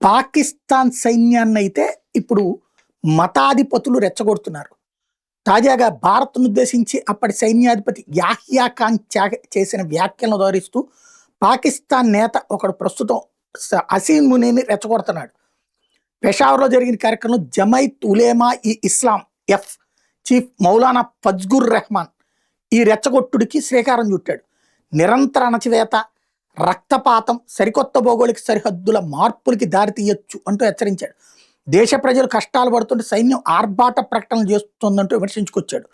పాకిస్తాన్ సైన్యాన్నయితే ఇప్పుడు మతాధిపతులు రెచ్చగొడుతున్నారు. తాజాగా భారత్‌ను ఉద్దేశించి అప్పటి సైన్యాధిపతి యాహ్యా ఖాన్ చేసిన వ్యాఖ్యలను ఉదహరిస్తూ పాకిస్తాన్ నేత ఒకడు ప్రస్తుతం హసీన్ మునీని రెచ్చగొడుతున్నాడు. పెషావర్‌లో జరిగిన కార్యక్రమంలో జమైత్ ఉలేమా ఇ ఇస్లాం ఎఫ్ చీఫ్ మౌలానా ఫజ్లుర్ రెహమాన్ ఈ రెచ్చగొట్టుడికి శ్రీకారం చుట్టాడు. నిరంతర అణచివేత, రక్తపాతం సరికొత్త భౌగోళిక సరిహద్దుల మార్పులకి దారితీయొచ్చు అంటూ హెచ్చరించాడు. దేశ ప్రజలు కష్టాలు పడుతుంటే సైన్యం ఆర్భాట ప్రకటనలు చేస్తుందంటూ విమర్శించుకొచ్చాడు.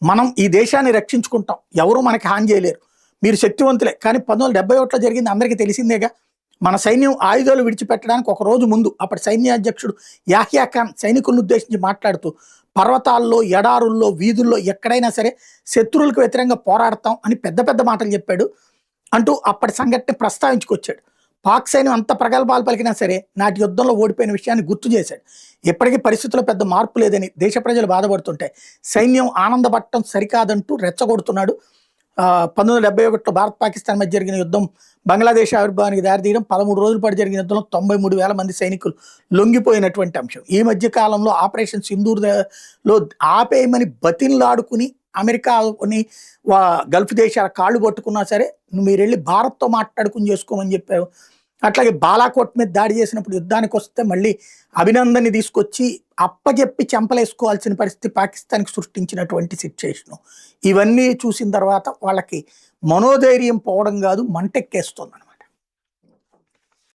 మనం ఈ దేశాన్ని రక్షించుకుంటాం, ఎవరూ మనకి హాని చేయలేరు, మీరు శక్తివంతులే, కానీ 1971లో జరిగింది అందరికీ తెలిసిందేగా. మన సైన్యం ఆయుధాలు విడిచిపెట్టడానికి ఒక రోజు ముందు అప్పటి సైన్యాధ్యక్షుడు యాహ్యా ఖాన్ సైనికులను ఉద్దేశించి మాట్లాడుతూ పర్వతాల్లో, ఎడారుల్లో, వీధుల్లో ఎక్కడైనా సరే శత్రువులకు వ్యతిరేకంగా పోరాడతాం అని పెద్ద పెద్ద మాటలు చెప్పాడు అంటూ అప్పటి సంఘటన ప్రస్తావించుకొచ్చాడు. పాక్ సైన్యం అంత ప్రగల్భాలు పలికినా సరే నాటి యుద్ధంలో ఓడిపోయిన విషయాన్ని గుర్తు చేశాడు. ఇప్పటికీ పరిస్థితుల్లో పెద్ద మార్పు లేదని, దేశ ప్రజలు బాధపడుతుంటే సైన్యం ఆనందపడటం సరికాదంటూ రెచ్చగొడుతున్నాడు. 1971లో భారత్ పాకిస్తాన్ మధ్య జరిగిన యుద్ధం బంగ్లాదేశ్ ఆవిర్భావానికి దారితీయడం, 13 రోజుల పాటు జరిగిన యుద్ధంలో 93,000 మంది సైనికులు లొంగిపోయినటువంటి అంశం. ఈ మధ్య కాలంలో ఆపరేషన్ సింధూర్లో ఆపేయమని బతిన్లాడుకుని అమెరికాని గల్ఫ్ దేశాల కాళ్ళు పట్టుకున్నా సరే మీరు వెళ్ళి భారత్తో మాట్లాడుకుని చేసుకోమని చెప్పారు. అట్లాగే బాలాకోట్ మీద దాడి చేసినప్పుడు యుద్ధానికి వస్తే మళ్ళీ అభినందన్ని తీసుకొచ్చి అప్పచెప్పి చెంపలేసుకోవాల్సిన పరిస్థితి పాకిస్తాన్కి సృష్టించినటువంటి సిచ్యుయేషను. ఇవన్నీ చూసిన తర్వాత వాళ్ళకి మనోధైర్యం పోవడం కాదు, మంటెక్కేస్తుంది అనమాట.